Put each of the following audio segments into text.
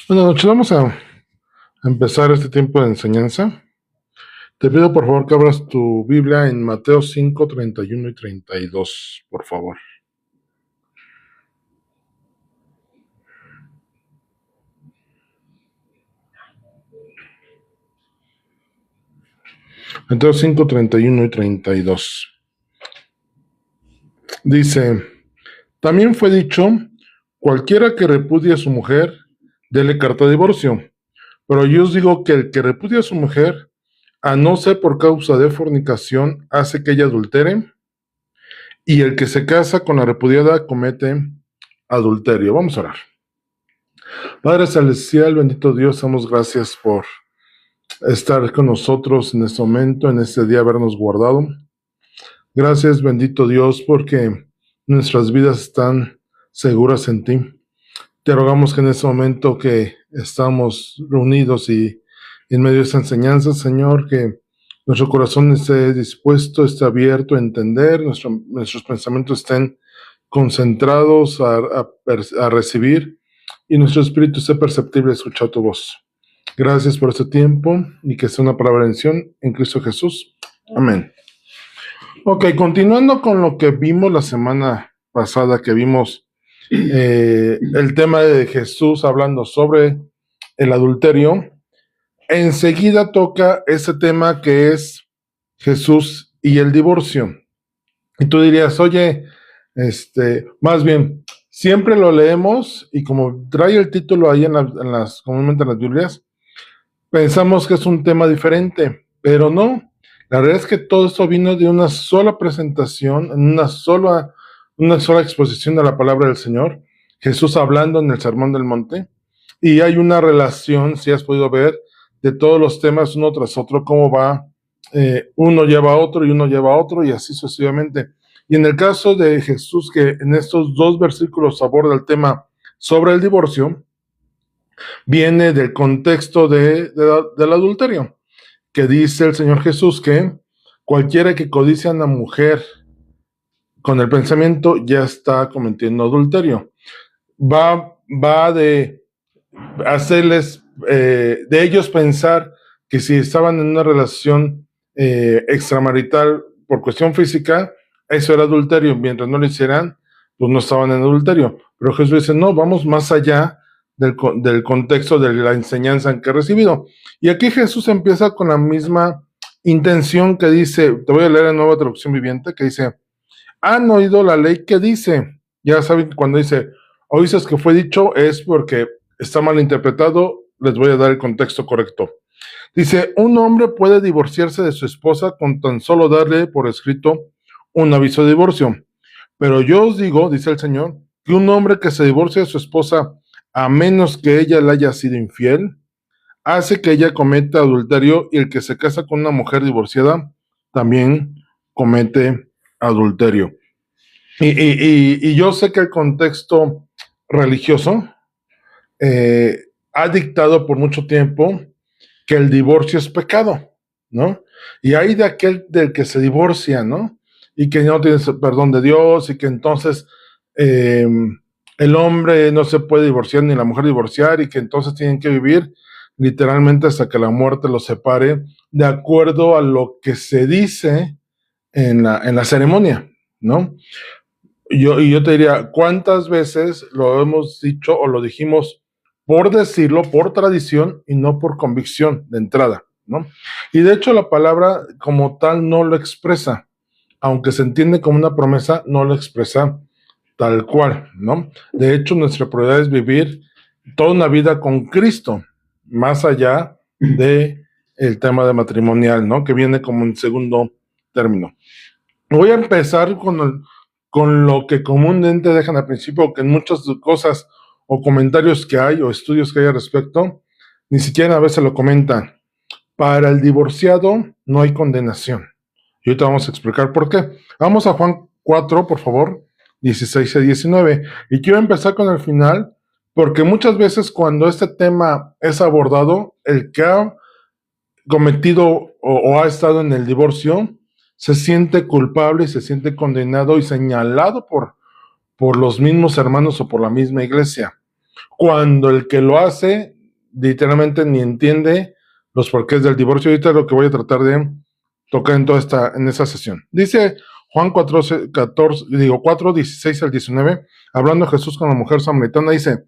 Buenas noches, vamos a empezar este tiempo de enseñanza. Te pido por favor que abras tu Biblia en Mateo 5, 31 y 32, por favor. Mateo 5, 31 y 32. Dice, también fue dicho, cualquiera que repudie a su mujer, dele carta de divorcio. Pero yo os digo que el que repudia a su mujer, a no ser por causa de fornicación, hace que ella adultere, y el que se casa con la repudiada comete adulterio. Vamos a orar. Padre Celestial, bendito Dios, damos gracias por estar con nosotros en este momento, en este día, habernos guardado. Gracias, bendito Dios, porque nuestras vidas están seguras en ti. Te rogamos que en este momento que estamos reunidos y en medio de esta enseñanza, Señor, que nuestro corazón esté dispuesto, esté abierto a entender, nuestros pensamientos estén concentrados a recibir y nuestro espíritu esté perceptible a escuchar tu voz. Gracias por este tiempo y que sea una palabra de bendición en Cristo Jesús. Amén. Ok, continuando con lo que vimos la semana pasada, que vimos el tema de Jesús hablando sobre el adulterio, enseguida toca ese tema que es Jesús y el divorcio. Y tú dirías, oye, más bien, siempre lo leemos y como trae el título ahí comúnmente en las Biblias, pensamos que es un tema diferente, pero no. La verdad es que todo esto vino de una sola presentación, en una sola exposición de la palabra del Señor, Jesús hablando en el Sermón del Monte, y hay una relación, si has podido ver, de todos los temas uno tras otro, cómo va, uno lleva a otro y uno lleva a otro, y así sucesivamente. Y en el caso de Jesús, que en estos dos versículos aborda el tema sobre el divorcio, viene del contexto del adulterio, que dice el Señor Jesús que cualquiera que codicia a una mujer con el pensamiento ya está cometiendo adulterio. Va de hacerles, de ellos pensar que si estaban en una relación extramarital por cuestión física, eso era adulterio, mientras no lo hicieran, pues no estaban en adulterio. Pero Jesús dice, no, vamos más allá del contexto de la enseñanza que he recibido. Y aquí Jesús empieza con la misma intención que dice, te voy a leer en Nueva Traducción Viviente, que dice, han oído la ley que dice, ya saben, cuando dice, oíste que fue dicho, es porque está mal interpretado, les voy a dar el contexto correcto. Dice, un hombre puede divorciarse de su esposa con tan solo darle por escrito un aviso de divorcio. Pero yo os digo, dice el Señor, que un hombre que se divorcia de su esposa, a menos que ella le haya sido infiel, hace que ella cometa adulterio, y el que se casa con una mujer divorciada también comete adulterio. Y yo sé que el contexto religioso ha dictado por mucho tiempo que el divorcio es pecado, ¿no? Y hay de aquel del que se divorcia, ¿no? Y que no tiene perdón de Dios, y que entonces el hombre no se puede divorciar ni la mujer divorciar, y que entonces tienen que vivir literalmente hasta que la muerte los separe, de acuerdo a lo que se dice en la ceremonia, ¿no? Y yo te diría, ¿cuántas veces lo hemos dicho o lo dijimos por decirlo, por tradición y no por convicción de entrada, ¿no? Y de hecho la palabra como tal no lo expresa, aunque se entiende como una promesa, no lo expresa tal cual, ¿no? De hecho, nuestra prioridad es vivir toda una vida con Cristo, más allá de el tema de matrimonial, ¿no? Que viene como en segundo término. Voy a empezar con lo que comúnmente dejan al principio, que en muchas cosas o comentarios que hay o estudios que hay al respecto, ni siquiera a veces lo comentan. Para el divorciado no hay condenación. Y ahorita vamos a explicar por qué. Vamos a Juan 4, por favor, 16 a 19. Y quiero empezar con el final, porque muchas veces cuando este tema es abordado, el que ha cometido o ha estado en el divorcio se siente culpable y se siente condenado y señalado por los mismos hermanos o por la misma iglesia, cuando el que lo hace literalmente ni entiende los porqués del divorcio. Ahorita es lo que voy a tratar de tocar en esa sesión. Dice Juan 4, 16 al 19, hablando Jesús con la mujer samaritana, dice,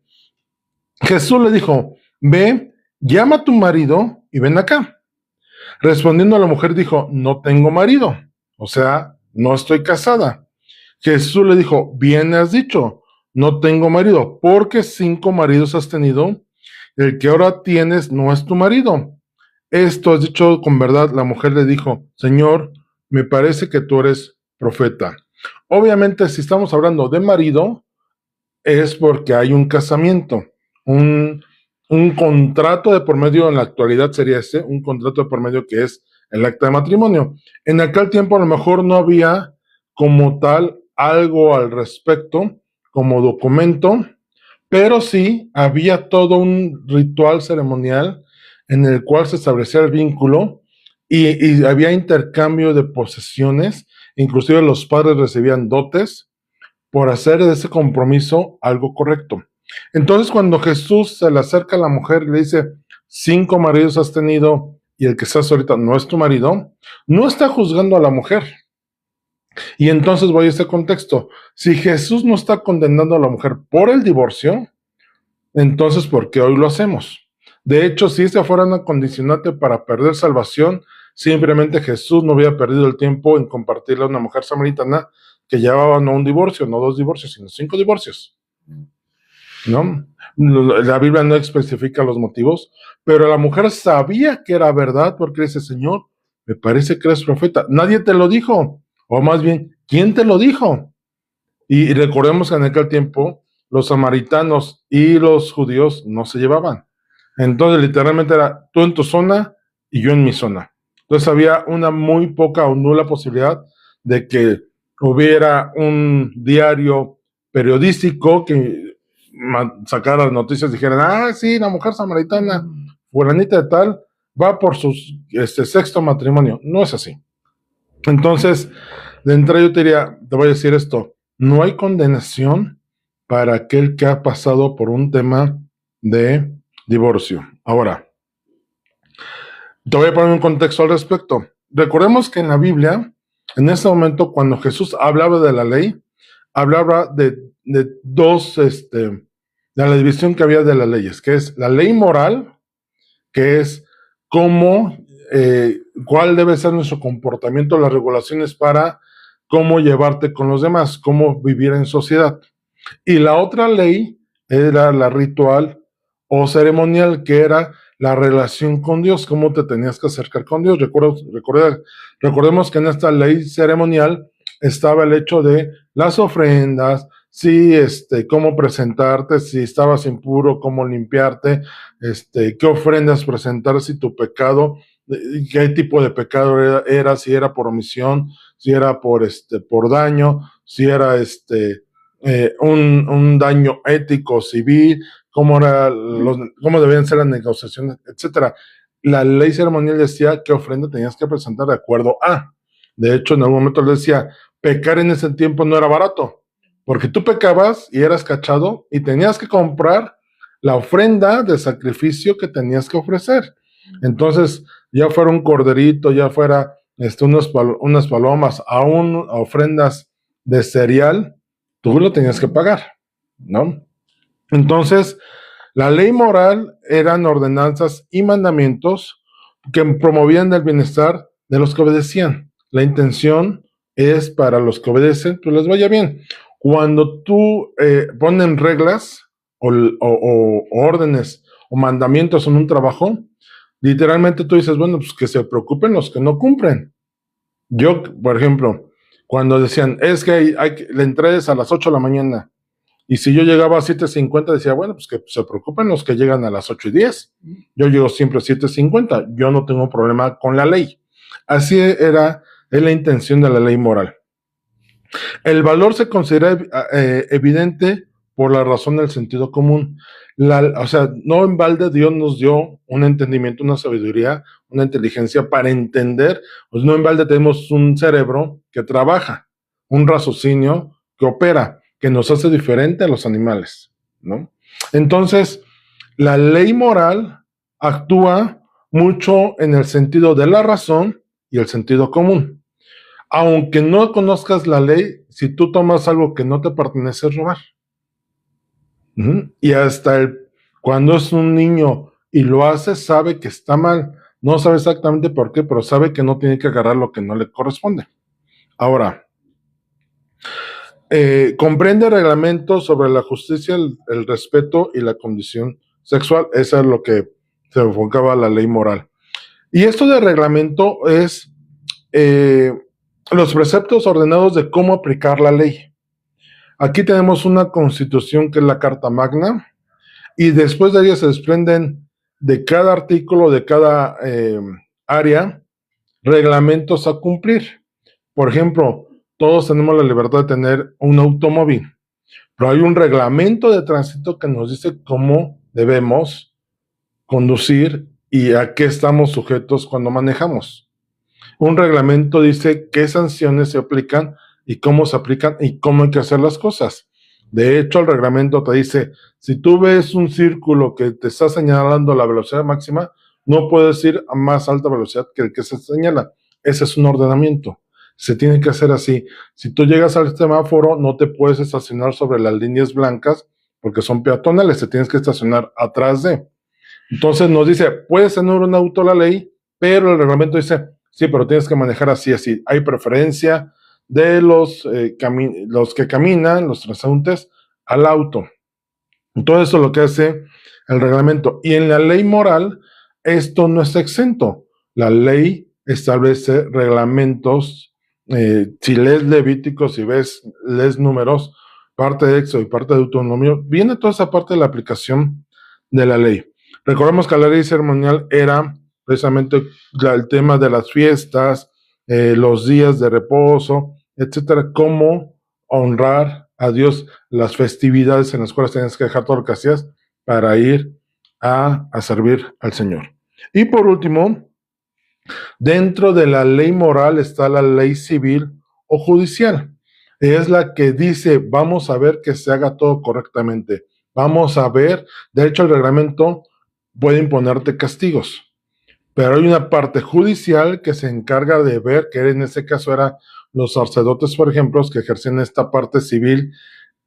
Jesús le dijo, ve, llama a tu marido y ven acá. Respondiendo a la mujer dijo, no tengo marido, o sea, no estoy casada. Jesús le dijo, bien has dicho, no tengo marido, porque 5 maridos has tenido, el que ahora tienes no es tu marido. Esto has dicho con verdad. La mujer le dijo, Señor, me parece que tú eres profeta. Obviamente, si estamos hablando de marido, es porque hay un casamiento, un contrato de por medio. En la actualidad sería un contrato de por medio, que es el acta de matrimonio. En aquel tiempo a lo mejor no había como tal algo al respecto como documento, pero sí había todo un ritual ceremonial en el cual se establecía el vínculo y había intercambio de posesiones. Inclusive los padres recibían dotes por hacer de ese compromiso algo correcto. Entonces, cuando Jesús se le acerca a la mujer y le dice, 5 maridos has tenido y el que estás ahorita no es tu marido, no está juzgando a la mujer. Y entonces voy a ese contexto. Si Jesús no está condenando a la mujer por el divorcio, entonces ¿por qué hoy lo hacemos? De hecho, si ese fuera una condicionante para perder salvación, simplemente Jesús no hubiera perdido el tiempo en compartirle a una mujer samaritana que llevaba no un divorcio, no 2 divorcios, sino 5 divorcios, ¿no? La Biblia no especifica los motivos, pero la mujer sabía que era verdad porque dice, Señor, me parece que eres profeta. Nadie te lo dijo, o más bien, ¿quién te lo dijo? Y recordemos que en aquel tiempo los samaritanos y los judíos no se llevaban. Entonces literalmente era tú en tu zona y yo en mi zona. Entonces había una muy poca o nula posibilidad de que hubiera un diario periodístico que sacara las noticias y dijeran, sí, la mujer samaritana, fulanita de tal, va por su sexto matrimonio. No es así. Entonces, de entrada yo te voy a decir esto, no hay condenación para aquel que ha pasado por un tema de divorcio. Ahora, te voy a poner un contexto al respecto. Recordemos que en la Biblia, en ese momento, cuando Jesús hablaba de la ley, hablaba de dos, de la división que había de las leyes, que es la ley moral, que es cómo, cuál debe ser nuestro comportamiento, las regulaciones para cómo llevarte con los demás, cómo vivir en sociedad. Y la otra ley era la ritual o ceremonial, que era la relación con Dios, cómo te tenías que acercar con Dios. Recordemos que en esta ley ceremonial estaba el hecho de las ofrendas, sí, cómo presentarte, si estabas impuro, cómo limpiarte, qué ofrendas presentar, si tu pecado, qué tipo de pecado era, si era por omisión, si era por daño, si era un daño ético, civil, cómo debían ser las negociaciones, etcétera. La ley ceremonial decía qué ofrenda tenías que presentar de acuerdo a. De hecho, en algún momento le decía, pecar en ese tiempo no era barato, porque tú pecabas y eras cachado y tenías que comprar la ofrenda de sacrificio que tenías que ofrecer. Entonces, ya fuera un corderito, ya fuera unas palomas, aún ofrendas de cereal, tú lo tenías que pagar, ¿no? Entonces, la ley moral eran ordenanzas y mandamientos que promovían el bienestar de los que obedecían. La intención es para los que obedecen, pues les vaya bien. Cuando tú ponen reglas o órdenes o mandamientos en un trabajo, literalmente tú dices, bueno, pues que se preocupen los que no cumplen. Yo, por ejemplo, cuando decían, es que la entrada es a las 8 de la mañana, y si yo llegaba a 7:50, decía, bueno, pues que se preocupen los que llegan a las 8:10. Yo llego siempre a 7:50, yo no tengo problema con la ley. Así es la intención de la ley moral. El valor se considera evidente por la razón del sentido común. O sea, no en balde Dios nos dio un entendimiento, una sabiduría, una inteligencia para entender, pues no en balde tenemos un cerebro que trabaja, un raciocinio que opera, que nos hace diferente a los animales, ¿no? Entonces, la ley moral actúa mucho en el sentido de la razón y el sentido común. Aunque no conozcas la ley, si tú tomas algo que no te pertenece, es robar. Y hasta cuando es un niño y lo hace, sabe que está mal. No sabe exactamente por qué, pero sabe que no tiene que agarrar lo que no le corresponde. Ahora, comprende reglamentos sobre la justicia, el respeto y la condición sexual. Eso es lo que se enfocaba la ley moral. Y esto de reglamento es los preceptos ordenados de cómo aplicar la ley. Aquí tenemos una constitución que es la Carta Magna, y después de ella se desprenden de cada artículo, de cada área, reglamentos a cumplir. Por ejemplo, todos tenemos la libertad de tener un automóvil, pero hay un reglamento de tránsito que nos dice cómo debemos conducir y a qué estamos sujetos cuando manejamos. Un reglamento dice qué sanciones se aplican y cómo se aplican y cómo hay que hacer las cosas. De hecho, el reglamento te dice, si tú ves un círculo que te está señalando la velocidad máxima, no puedes ir a más alta velocidad que el que se señala. Ese es un ordenamiento. Se tiene que hacer así. Si tú llegas al semáforo, no te puedes estacionar sobre las líneas blancas porque son peatonales, te tienes que estacionar atrás de. Entonces nos dice, puedes tener un auto la ley, pero el reglamento dice, sí, pero tienes que manejar así, así. Hay preferencia de los que caminan, los transeúntes, al auto. Todo eso es lo que hace el reglamento. Y en la ley moral, esto no está exento. La ley establece reglamentos. Si lees Levítico, si lees Números, parte de Éxodo y parte de Deuteronomio, viene toda esa parte de la aplicación de la ley. Recordemos que la ley ceremonial era precisamente el tema de las fiestas, los días de reposo, etcétera, cómo honrar a Dios, las festividades en las cuales tienes que dejar todo lo que hacías para ir a servir al Señor. Y por último, dentro de la ley moral está la ley civil o judicial. Es la que dice, vamos a ver que se haga todo correctamente. Vamos a ver, de hecho el reglamento puede imponerte castigos, pero hay una parte judicial que se encarga de ver, que en ese caso eran los sacerdotes, por ejemplo, que ejercen esta parte civil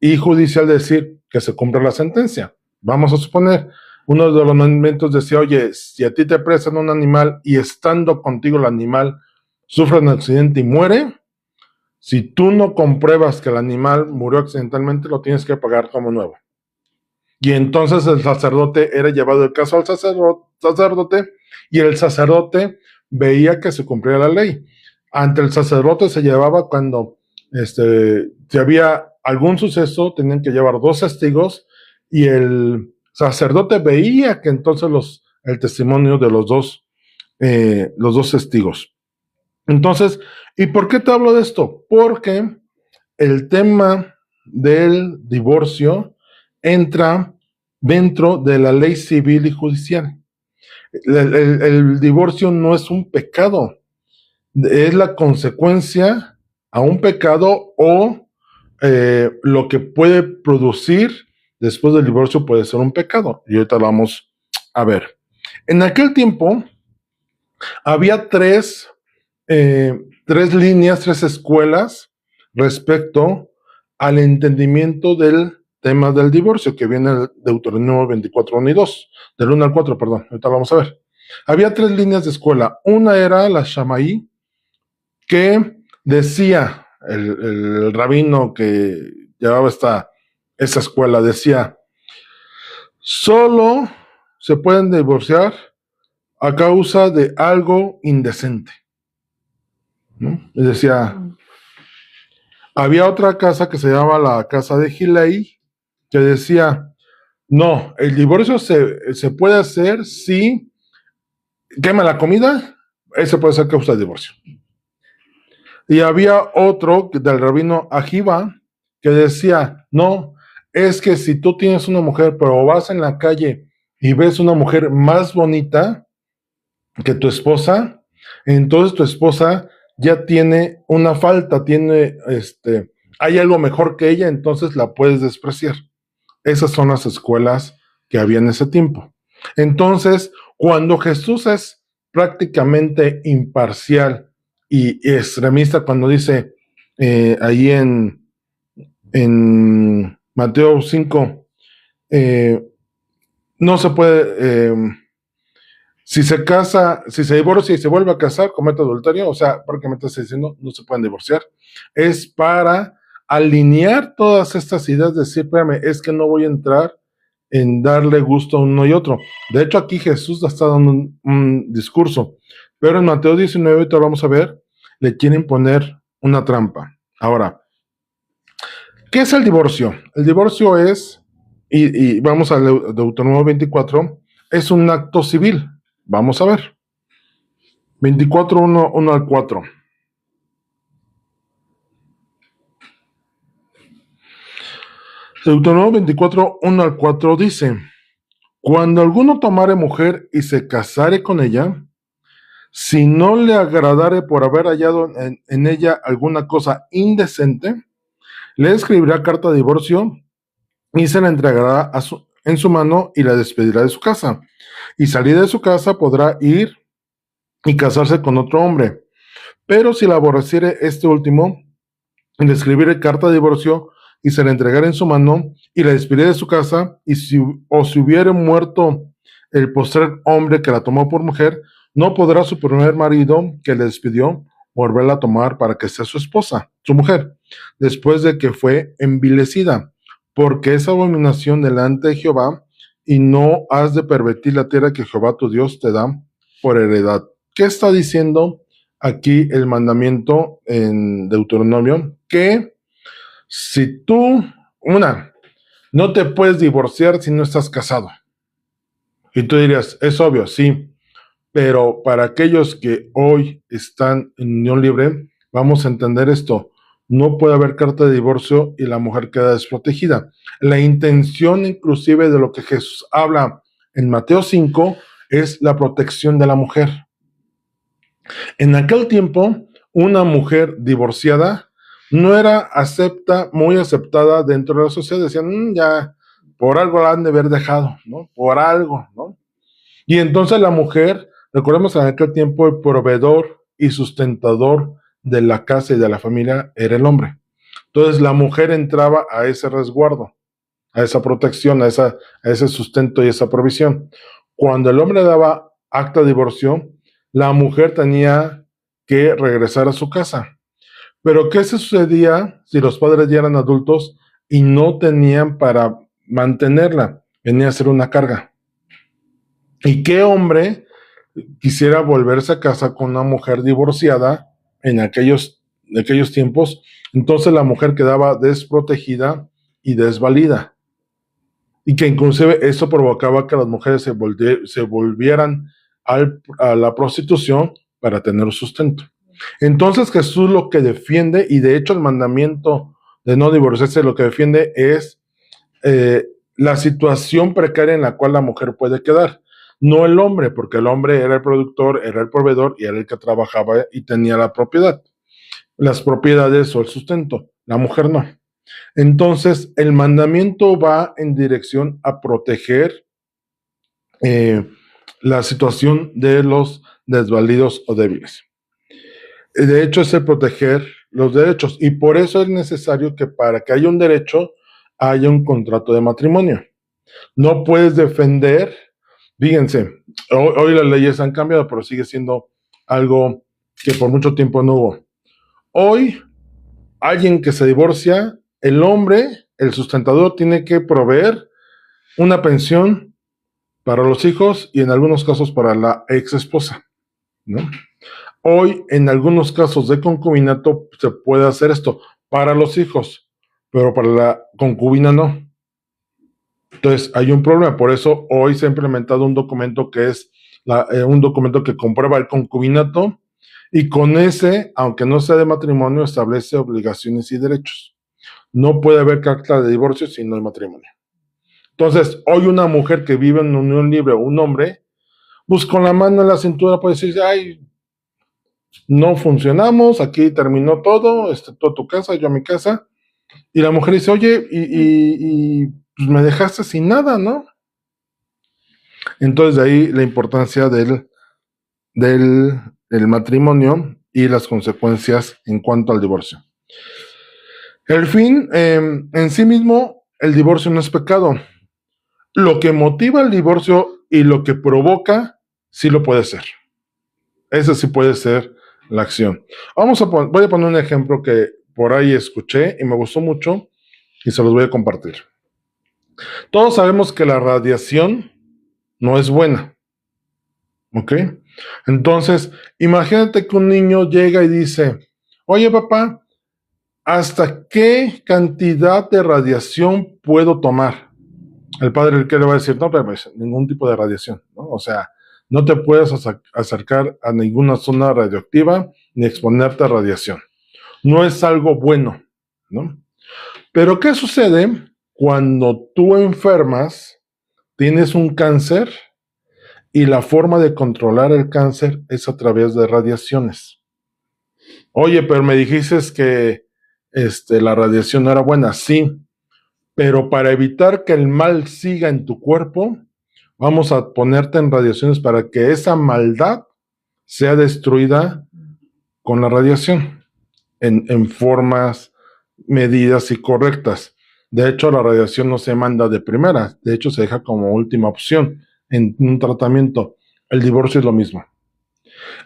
y judicial, de decir que se cumpla la sentencia. Vamos a suponer, uno de los mandamientos decía, oye, si a ti te prestan un animal y estando contigo el animal sufre un accidente y muere, si tú no compruebas que el animal murió accidentalmente, lo tienes que pagar como nuevo. Y entonces el sacerdote era llevado el caso al sacerdote y el sacerdote veía que se cumplía la ley. Ante el sacerdote se llevaba cuando si había algún suceso, tenían que llevar 2 testigos y el sacerdote veía que entonces el testimonio de los dos testigos. Entonces, ¿y por qué te hablo de esto? Porque el tema del divorcio entra dentro de la ley civil y judicial. El divorcio no es un pecado, es la consecuencia a un pecado o lo que puede producir después del divorcio puede ser un pecado. Y ahorita vamos a ver. En aquel tiempo había 3 líneas, 3 escuelas respecto al entendimiento del tema del divorcio, que viene del Deuteronomio 24, 1 y 2, del 1 al 4, perdón, ahorita lo vamos a ver. Había 3 líneas de escuela. Una era la Shammai, que decía, el rabino que llevaba esa escuela, decía, solo se pueden divorciar a causa de algo indecente, ¿no? Y decía, había otra casa que se llamaba la casa de Gilei, que decía, no, el divorcio se puede hacer si quema la comida, ese puede ser causa de divorcio. Y había otro del rabino Ajiba que decía, no, es que si tú tienes una mujer, pero vas en la calle y ves una mujer más bonita que tu esposa, entonces tu esposa ya tiene una falta, hay algo mejor que ella, entonces la puedes despreciar. Esas son las escuelas que había en ese tiempo. Entonces, Cuando Jesús es prácticamente imparcial y extremista, cuando dice ahí en Mateo 5, no se puede, si se casa, si se divorcia y se vuelve a casar, comete adulterio, o sea, prácticamente está diciendo, no se pueden divorciar. Es para alinear todas estas ideas, decir, espérame, es que no voy a entrar en darle gusto a uno y otro. De hecho, aquí Jesús está dando un discurso, pero en Mateo 19, ahorita vamos a ver, le quieren poner una trampa. Ahora, ¿qué es el divorcio? El divorcio es, y vamos a Deuteronomio 24, es un acto civil. Vamos a ver. 24, 1 al 4. Deuteronomio 24, 1 al 4 dice: Cuando alguno tomare mujer y se casare con ella, si no le agradare por haber hallado en ella alguna cosa indecente, le escribirá carta de divorcio y se la entregará en su mano y la despedirá de su casa. Y salida de su casa podrá ir y casarse con otro hombre. Pero si la aborreciere este último, le escribiré carta de divorcio y se la entregará en su mano y la despedirá de su casa, y si hubiere muerto el postrer hombre que la tomó por mujer, no podrá su primer marido que le despidió volverla a tomar para que sea su esposa, su mujer, después de que fue envilecida, porque es abominación delante de Jehová, y no has de pervertir la tierra que Jehová tu Dios te da por heredad. ¿Qué está diciendo aquí el mandamiento en Deuteronomio? Que si tú, no te puedes divorciar si no estás casado. Y tú dirías, es obvio, sí, pero para aquellos que hoy están en unión libre, vamos a entender esto. No puede haber carta de divorcio y la mujer queda desprotegida. La intención inclusive de lo que Jesús habla en Mateo 5 es la protección de la mujer. En aquel tiempo, una mujer divorciada no era muy aceptada dentro de la sociedad. Decían, ya, por algo la han de haber dejado, ¿no? Por algo, ¿no? Y entonces la mujer, recordemos en aquel tiempo, el proveedor y sustentador de la casa y de la familia era el hombre. Entonces la mujer entraba a ese resguardo, a esa protección, a ese sustento y esa provisión. Cuando el hombre daba acta de divorcio, la mujer tenía que regresar a su casa. Pero ¿qué se sucedía si los padres ya eran adultos y no tenían para mantenerla? Venía a ser una carga. ¿Y qué hombre quisiera volverse a casa con una mujer divorciada en aquellos tiempos? Entonces la mujer quedaba desprotegida y desvalida. Y que inclusive eso provocaba que las mujeres se volvieran a la prostitución para tener sustento. Entonces Jesús lo que defiende, y de hecho el mandamiento de no divorciarse lo que defiende es la situación precaria en la cual la mujer puede quedar. No el hombre, porque el hombre era el productor, era el proveedor y era el que trabajaba y tenía la propiedad, las propiedades o el sustento. La mujer no. Entonces, el mandamiento va en dirección a proteger la situación de los desvalidos o débiles. De hecho, es el proteger los derechos, y por eso es necesario que para que haya un derecho, haya un contrato de matrimonio. No puedes defender, fíjense, hoy las leyes han cambiado, pero sigue siendo algo que por mucho tiempo no hubo. Hoy, alguien que se divorcia, el hombre, el sustentador, tiene que proveer una pensión para los hijos y en algunos casos para la ex esposa, ¿no? Hoy, en algunos casos de concubinato, se puede hacer esto para los hijos, pero para la concubina no. Entonces, hay un problema. Por eso, hoy se ha implementado un documento que es un documento que comprueba el concubinato, y con ese, aunque no sea de matrimonio, establece obligaciones y derechos. No puede haber carta de divorcio si no hay matrimonio. Entonces, hoy una mujer que vive en unión libre o un hombre, pues con la mano en la cintura puede decir, ay, no funcionamos, aquí terminó todo, tú a tu casa, yo a mi casa. Y la mujer dice, oye, y pues me dejaste sin nada, ¿no? Entonces de ahí la importancia del matrimonio y las consecuencias en cuanto al divorcio. El fin, en sí mismo, el divorcio no es pecado. Lo que motiva el divorcio y lo que provoca, sí lo puede ser. Esa sí puede ser la acción. Voy a poner un ejemplo que por ahí escuché y me gustó mucho y se los voy a compartir. Todos sabemos que la radiación no es buena. ¿Ok? Entonces, imagínate que un niño llega y dice, oye papá, ¿hasta qué cantidad de radiación puedo tomar? El padre, ¿qué le va a decir? No, pero ningún tipo de radiación, ¿no? O sea, no te puedes acercar a ninguna zona radioactiva ni exponerte a radiación. No es algo bueno, ¿no? Pero ¿qué sucede cuando tú enfermas, tienes un cáncer y la forma de controlar el cáncer es a través de radiaciones? Oye, pero me dijiste que la radiación no era buena. Sí, pero para evitar que el mal siga en tu cuerpo, vamos a ponerte en radiaciones para que esa maldad sea destruida con la radiación en formas medidas y correctas. De hecho, la radiación no se manda de primera, de hecho se deja como última opción en un tratamiento. El divorcio es lo mismo.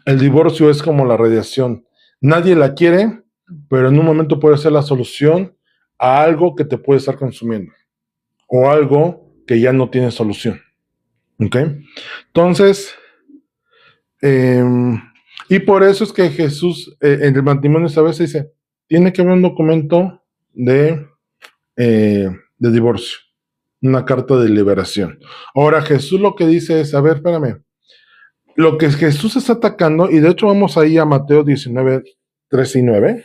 El divorcio es como la radiación. Nadie la quiere, pero en un momento puede ser la solución a algo que te puede estar consumiendo o algo que ya no tiene solución. ¿Ok? Entonces, y por eso es que Jesús en el matrimonio esta vez dice, tiene que haber un documento de divorcio, una carta de liberación. Ahora Jesús lo que dice es, a ver, espérame, lo que Jesús está atacando, y de hecho vamos ahí a Mateo 19, 3 y 9.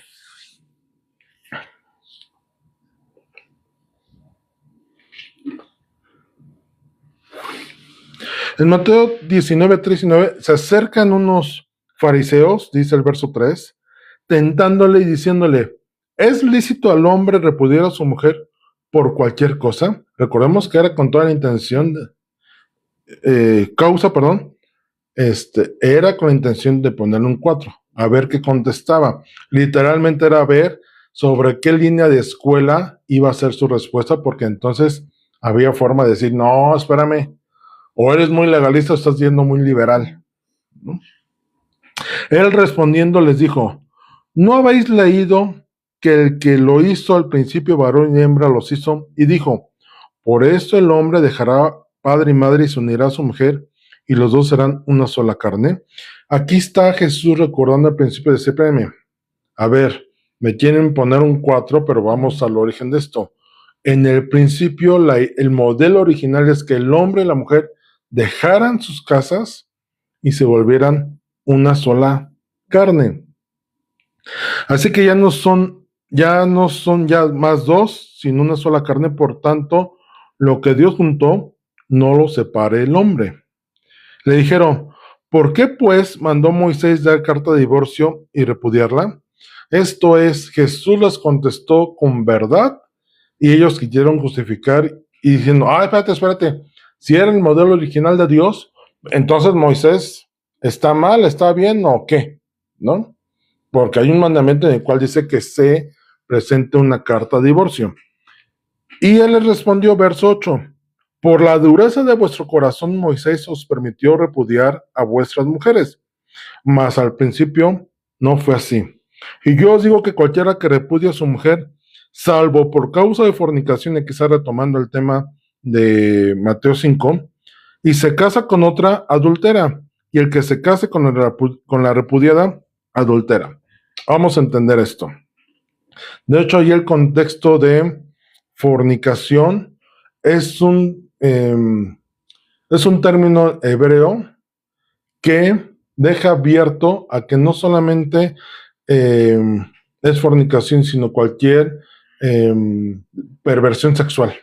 En Mateo 19, 3 y 9 se acercan unos fariseos, dice el verso 3, tentándole y diciéndole, ¿es lícito al hombre repudiar a su mujer por cualquier cosa? Recordemos que era con toda la intención, era con la intención de ponerle un 4, a ver qué contestaba. Literalmente era ver sobre qué línea de escuela iba a ser su respuesta, porque entonces había forma de decir, no, espérame, o eres muy legalista o estás siendo muy liberal, ¿no? Él respondiendo les dijo, ¿no habéis leído que el que lo hizo al principio varón y hembra los hizo? Y dijo, por esto el hombre dejará padre y madre y se unirá a su mujer y los dos serán una sola carne. Aquí está Jesús recordando al principio de ese premio. A ver, me quieren poner un 4, pero vamos al origen de esto. En el principio, el modelo original es que el hombre y la mujer dejaran sus casas y se volvieran una sola carne. Así que ya no son ya más dos, sino una sola carne. Por tanto, lo que Dios juntó, no lo separe el hombre. Le dijeron, ¿por qué pues mandó Moisés dar carta de divorcio y repudiarla? Esto es, Jesús les contestó con verdad y ellos quisieron justificar y diciendo, espérate, si era el modelo original de Dios, entonces Moisés está mal, está bien o qué, ¿no? Porque hay un mandamiento en el cual dice que se presente una carta de divorcio. Y él les respondió, verso 8, por la dureza de vuestro corazón Moisés os permitió repudiar a vuestras mujeres, mas al principio no fue así. Y yo os digo que cualquiera que repudie a su mujer, salvo por causa de fornicación, y quizá retomando el tema de Mateo 5, y se casa con otra, adultera, y el que se case con la repudiada, adultera. Vamos a entender esto. De hecho, ahí el contexto de fornicación es un término hebreo que deja abierto a que no solamente es fornicación, sino cualquier perversión sexual.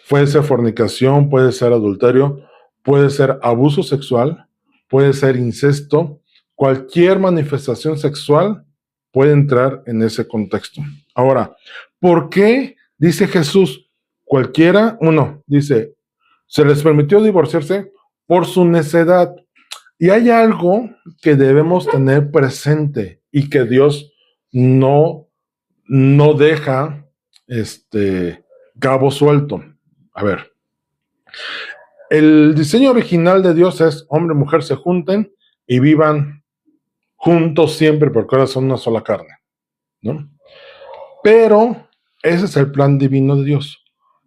Puede ser fornicación, puede ser adulterio, puede ser abuso sexual, puede ser incesto, cualquier manifestación sexual puede entrar en ese contexto. Ahora, ¿por qué dice Jesús? Cualquiera, dice, Se les permitió divorciarse por su necedad. Y hay algo que debemos tener presente y que Dios no deja cabo suelto. A ver, el diseño original de Dios es hombre y mujer se junten y vivan juntos siempre porque ahora son una sola carne, ¿no? Pero ese es el plan divino de Dios.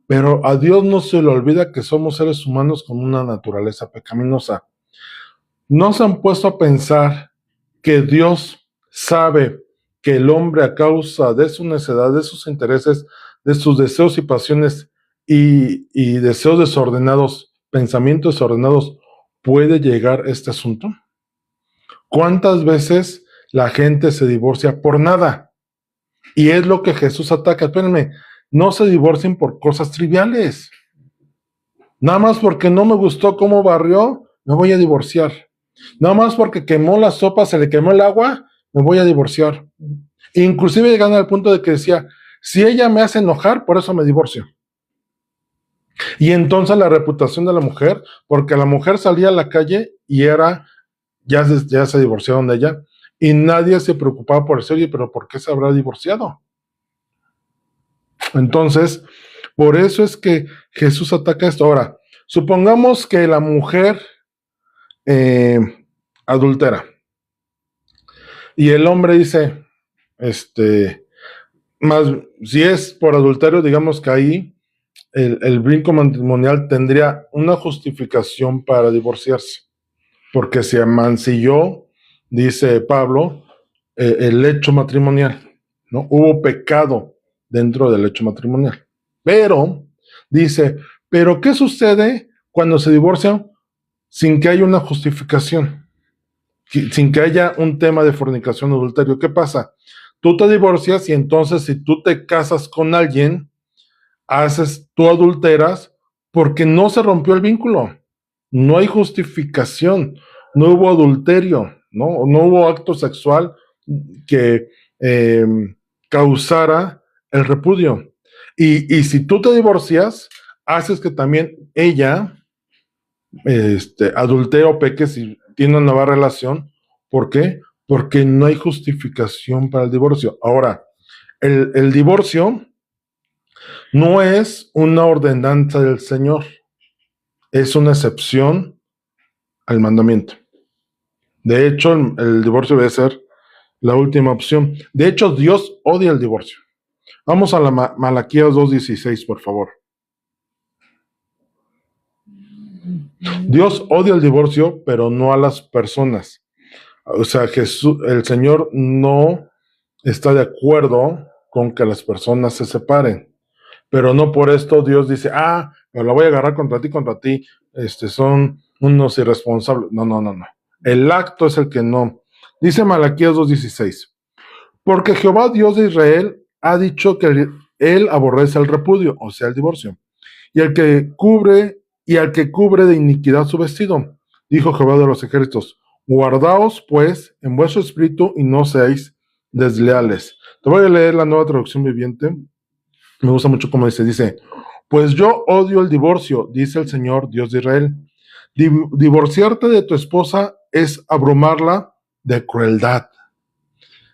Pero a Dios no se le olvida que somos seres humanos con una naturaleza pecaminosa. ¿No se han puesto a pensar que Dios sabe que el hombre, a causa de su necedad, de sus intereses, de sus deseos y pasiones y deseos desordenados, pensamientos desordenados, puede llegar a este asunto? ¿Cuántas veces la gente se divorcia por nada? Y es lo que Jesús ataca. Espérenme, no se divorcien por cosas triviales. Nada más porque no me gustó cómo barrió, me voy a divorciar. Nada más porque quemó la sopa, se le quemó el agua, me voy a divorciar. Inclusive llegan al punto de que decía, si ella me hace enojar, por eso me divorcio. Y entonces la reputación de la mujer, porque la mujer salía a la calle y ya se divorciaron de ella, y nadie se preocupaba por eso, oye, pero ¿por qué se habrá divorciado? Entonces, por eso es que Jesús ataca esto. Ahora, supongamos que la mujer adultera y el hombre dice, más, si es por adulterio, digamos que ahí el brinco matrimonial tendría una justificación para divorciarse, porque se amancilló, dice Pablo, el hecho matrimonial, ¿no? Hubo pecado dentro del hecho matrimonial. Pero, dice, ¿pero qué sucede cuando se divorcian sin que haya una justificación? Sin que haya un tema de fornicación o adulterio. ¿Qué pasa? Tú te divorcias y entonces si tú te casas con alguien, tú adulteras porque no se rompió el vínculo. No hay justificación, no hubo adulterio, no hubo acto sexual que causara el repudio. Y si tú te divorcias, haces que también ella adultere o peque si tiene una nueva relación. ¿Por qué? Porque no hay justificación para el divorcio. Ahora, el divorcio no es una ordenanza del Señor, es una excepción al mandamiento. De hecho, el divorcio debe ser la última opción. De hecho, Dios odia el divorcio. Vamos a la Malaquías 2:16, por favor. Dios odia el divorcio, pero no a las personas. O sea, el Señor no está de acuerdo con que las personas se separen. Pero no por esto Dios dice, pero la voy a agarrar contra ti, son unos irresponsables. No. El acto es el que no. Dice Malaquías 2:16, porque Jehová Dios de Israel ha dicho que él aborrece el repudio, o sea, el divorcio, y al que cubre de iniquidad su vestido, dijo Jehová de los ejércitos, guardaos pues en vuestro espíritu y no seáis desleales. Te voy a leer la Nueva Traducción Viviente. Me gusta mucho cómo dice, pues yo odio el divorcio, dice el Señor Dios de Israel. Divorciarte de tu esposa es abrumarla de crueldad.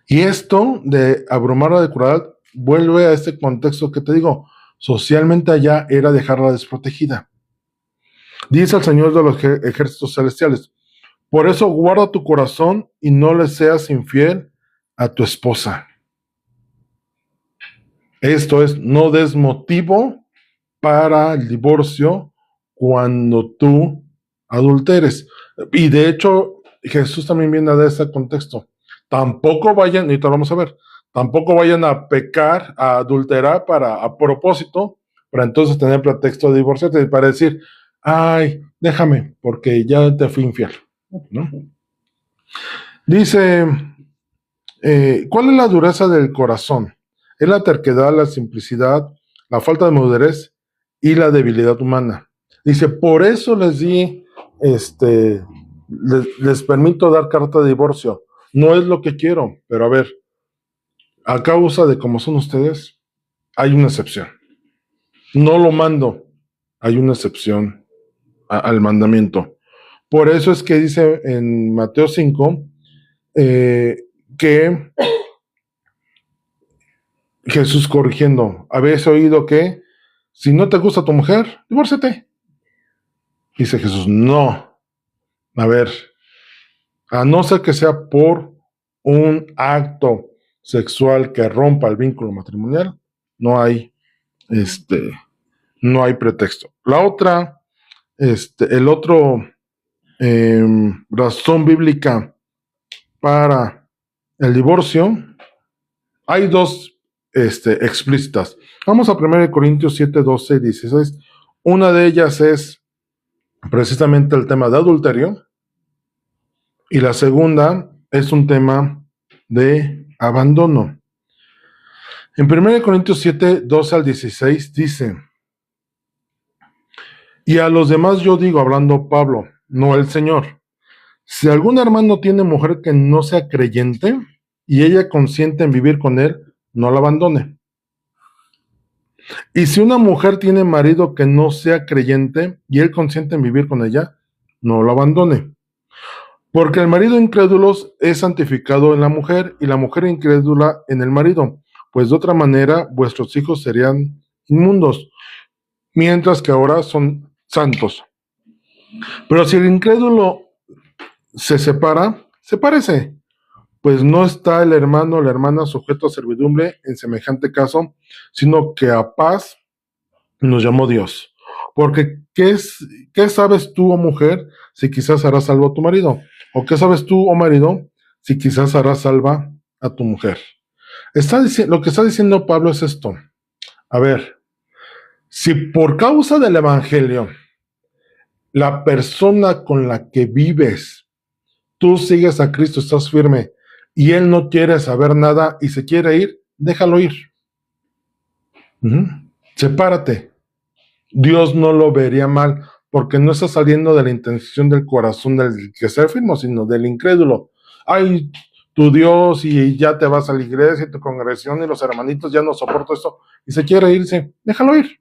Y esto de abrumarla de crueldad vuelve a este contexto que te digo, socialmente allá era dejarla desprotegida. Dice el Señor de los ejércitos celestiales, por eso guarda tu corazón y no le seas infiel a tu esposa. Esto es, no des motivo para el divorcio cuando tú adulteres. Y de hecho, Jesús también viene de ese contexto. Tampoco vayan, y te lo vamos a ver, tampoco vayan a pecar, a adulterar a propósito, para entonces tener pretexto de divorciarte, para decir, déjame, porque ya te fui infiel, ¿no? Dice, ¿cuál es la dureza del corazón? Es la terquedad, la simplicidad, la falta de madurez y la debilidad humana. Dice, por eso les di, les permito dar carta de divorcio. No es lo que quiero, pero a ver, a causa de cómo son ustedes, hay una excepción. No lo mando, hay una excepción al mandamiento. Por eso es que dice en Mateo 5 que Jesús corrigiendo, habéis oído que si no te gusta tu mujer, divórciate. Dice Jesús, no. A ver, a no ser que sea por un acto sexual que rompa el vínculo matrimonial, no hay, no hay pretexto. La otra, el otro razón bíblica para el divorcio, hay dos explícitas. Vamos a 1 Corintios 7, 12 y 16. Una de ellas es precisamente el tema de adulterio y la segunda es un tema de abandono. En 1 Corintios 7, 12 al 16 dice, y a los demás yo digo, hablando Pablo, no el Señor, si algún hermano tiene mujer que no sea creyente y ella consiente en vivir con él, no la abandone. Y si una mujer tiene marido que no sea creyente y él consiente en vivir con ella, no la abandone. Porque el marido incrédulo es santificado en la mujer y la mujer incrédula en el marido, pues de otra manera vuestros hijos serían inmundos, mientras que ahora son santos. Pero si el incrédulo se separa, sepárese, pues no está el hermano o la hermana sujeto a servidumbre en semejante caso, sino que a paz nos llamó Dios. Porque ¿qué sabes tú, oh mujer, si quizás harás salvo a tu marido? ¿O qué sabes tú, oh marido, si quizás harás salva a tu mujer? Lo que está diciendo Pablo es esto. A ver, si por causa del evangelio, la persona con la que vives, tú sigues a Cristo, estás firme, y él no quiere saber nada y se quiere ir, déjalo ir. Sepárate. Dios no lo vería mal, porque no está saliendo de la intención del corazón del que sea firme, sino del incrédulo. Ay, tu Dios, y ya te vas a la iglesia y tu congregación y los hermanitos ya no soporto esto, y se quiere irse, déjalo ir.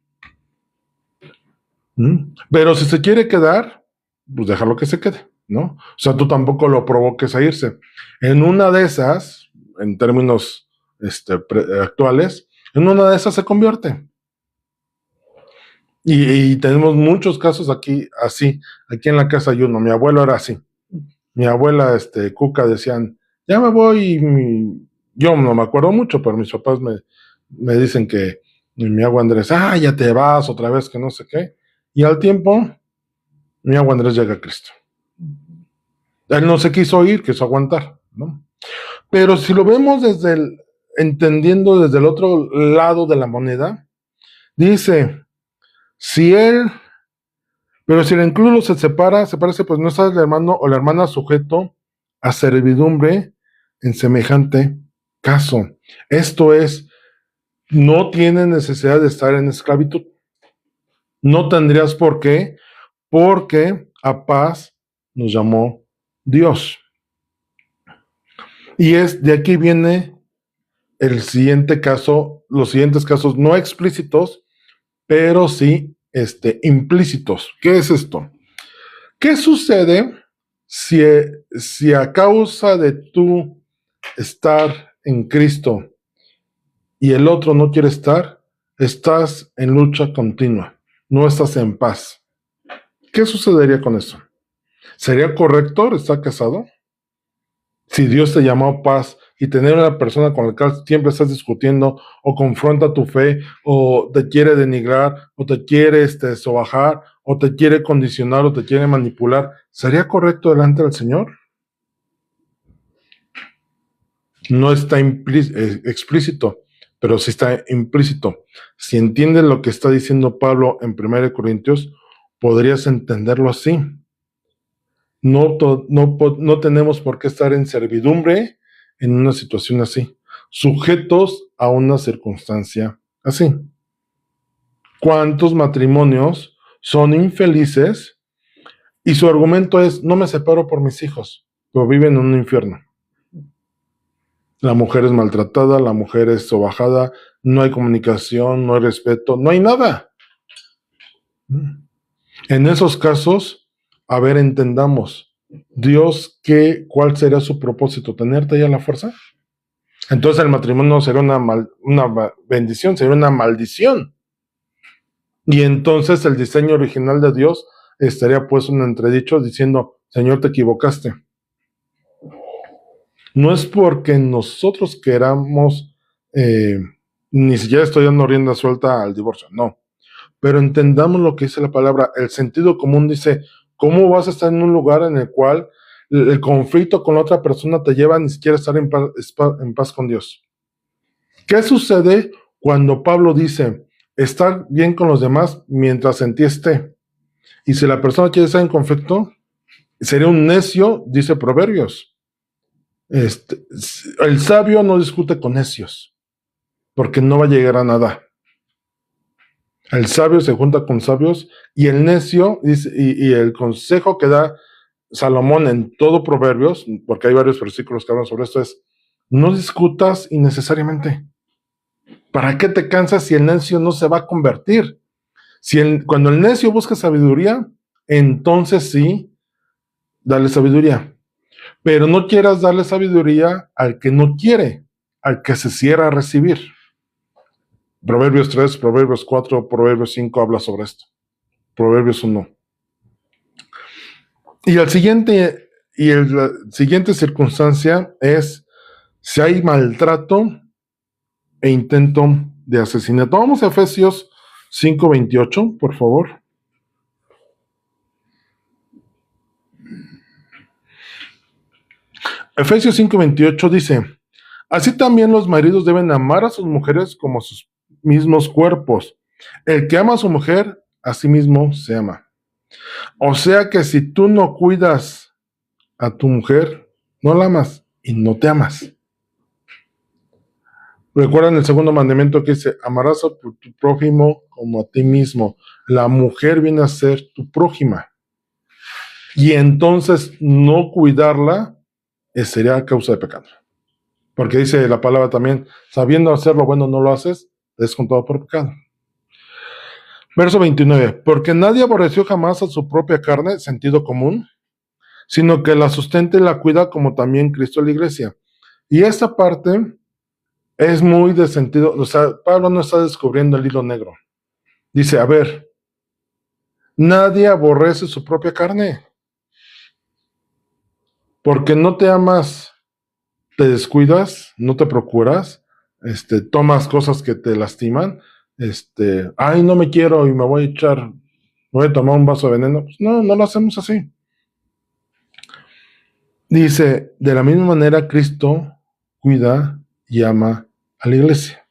Pero si se quiere quedar, pues déjalo que se quede, ¿no? O sea, tú tampoco lo provoques a irse. En una de esas, en términos actuales, en una de esas se convierte. Y tenemos muchos casos aquí, así. Aquí en la casa hay uno. Mi abuelo era así. Mi abuela, Cuca, decían, ya me voy. Yo no me acuerdo mucho, pero mis papás me dicen que mi agua Andrés, ya te vas otra vez, que no sé qué. Y al tiempo, mi agua Andrés llega a Cristo. Él no se quiso ir, quiso aguantar, ¿no? Pero si lo vemos entendiendo desde el otro lado de la moneda, dice, pero si el incrédulo se parece, pues no está el hermano o la hermana sujeto a servidumbre en semejante caso. Esto es, no tiene necesidad de estar en esclavitud. No tendrías por qué, porque a paz nos llamó Dios. Y de aquí viene el siguiente caso, los siguientes casos no explícitos, pero sí implícitos. ¿Qué es esto? ¿Qué sucede si a causa de tú estar en Cristo y el otro no quiere estar, estás en lucha continua, no estás en paz? ¿Qué sucedería con eso? ¿Sería correcto estar casado? Si Dios te llamó a paz y tener una persona con la que siempre estás discutiendo o confronta tu fe o te quiere denigrar o te quiere sobajar o te quiere condicionar o te quiere manipular, ¿sería correcto delante del Señor? No está explícito, pero sí está implícito. Si entiendes lo que está diciendo Pablo en 1 Corintios, podrías entenderlo así. No tenemos por qué estar en servidumbre en una situación así, sujetos a una circunstancia así. ¿Cuántos matrimonios son infelices y su argumento es, no me separo por mis hijos, pero viven en un infierno? La mujer es maltratada, la mujer es sobajada, no hay comunicación, no hay respeto, no hay nada. En esos casos, a ver, entendamos, ¿cuál sería su propósito? ¿Tenerte ya a la fuerza? Entonces el matrimonio no sería una bendición, sería una maldición. Y entonces el diseño original de Dios estaría puesto en entredicho diciendo, Señor, te equivocaste. No es porque nosotros queramos, ni siquiera estoy dando rienda suelta al divorcio, no. Pero entendamos lo que dice la palabra. El sentido común dice, ¿cómo vas a estar en un lugar en el cual el conflicto con la otra persona te lleva a ni siquiera estar en paz con Dios? ¿Qué sucede cuando Pablo dice, estar bien con los demás mientras en ti esté? Y si la persona quiere estar en conflicto, sería un necio, dice Proverbios. El sabio no discute con necios, porque no va a llegar a nada. El sabio se junta con sabios y el necio, y el consejo que da Salomón en todo Proverbios, porque hay varios versículos que hablan sobre esto, es, no discutas innecesariamente. ¿Para qué te cansas si el necio no se va a convertir? Cuando el necio busca sabiduría, entonces sí, dale sabiduría. Pero no quieras darle sabiduría al que no quiere, al que se cierra a recibir. Proverbios 3, Proverbios 4, Proverbios 5 habla sobre esto. Proverbios 1. Y la siguiente circunstancia es si hay maltrato e intento de asesinato. Vamos a Efesios 5:28, por favor. Efesios 5:28 dice, así también los maridos deben amar a sus mujeres como a sus mismos cuerpos. El que ama a su mujer, a sí mismo se ama. O sea que si tú no cuidas a tu mujer, no la amas y no te amas. Recuerdan el segundo mandamiento que dice, amarás a tu prójimo como a ti mismo. La mujer viene a ser tu prójima. Y entonces no cuidarla sería causa de pecado. Porque dice la palabra también, sabiendo hacer lo bueno no lo haces, es contado por pecado. Verso 29, porque nadie aborreció jamás a su propia carne, sentido común, sino que la sustenta y la cuida como también Cristo a la iglesia. Y esta parte es muy de sentido, o sea, Pablo no está descubriendo el hilo negro. Dice, a ver, nadie aborrece su propia carne, porque no te amas, te descuidas, no te procuras, tomas cosas que te lastiman, ay, no me quiero y me voy a tomar un vaso de veneno. Pues no, no lo hacemos así. Dice, de la misma manera Cristo cuida y ama a la iglesia.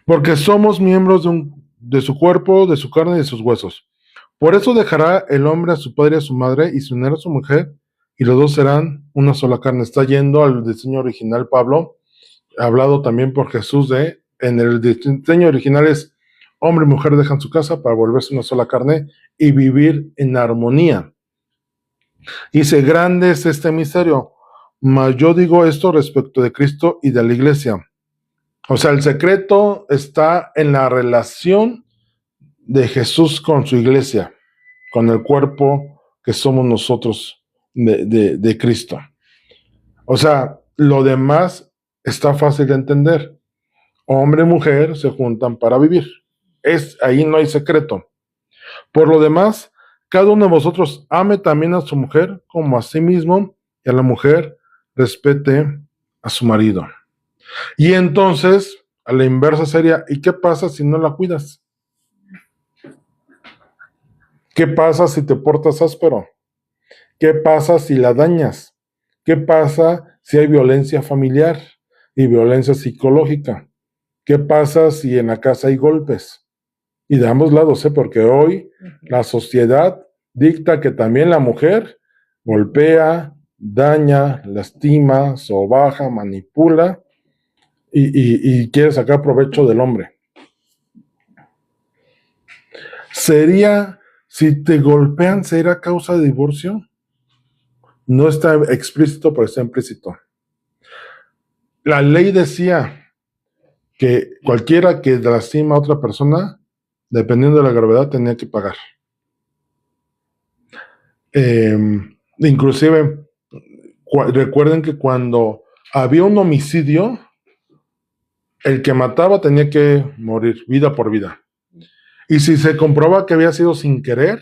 Porque somos miembros de su cuerpo, de su carne y de sus huesos. Por eso dejará el hombre a su padre y a su madre y se unirá a su mujer y los dos serán una sola carne. Está yendo al diseño original Pablo, hablado también por Jesús en el diseño original es hombre y mujer dejan su casa para volverse una sola carne y vivir en armonía. Dice, grande es este misterio, mas yo digo esto respecto de Cristo y de la iglesia. O sea, el secreto está en la relación de Jesús con su iglesia, con el cuerpo que somos nosotros de Cristo. O sea, lo demás está fácil de entender. Hombre y mujer se juntan para vivir. Ahí no hay secreto. Por lo demás, cada uno de vosotros ame también a su mujer como a sí mismo y a la mujer respete a su marido. Y entonces, a la inversa sería, ¿y qué pasa si no la cuidas? ¿Qué pasa si te portas áspero? ¿Qué pasa si la dañas? ¿Qué pasa si hay violencia familiar y violencia psicológica? ¿Qué pasa si en la casa hay golpes? Y de ambos lados, porque hoy la sociedad dicta que también la mujer golpea, daña, lastima, sobaja, manipula y quiere sacar provecho del hombre. Si te golpean, ¿será causa de divorcio? No está explícito, pero está implícito. La ley decía que cualquiera que lastima a otra persona, dependiendo de la gravedad, tenía que pagar. Eh, inclusive, recuerden que cuando había un homicidio, el que mataba tenía que morir, vida por vida. Y si se comprobaba que había sido sin querer,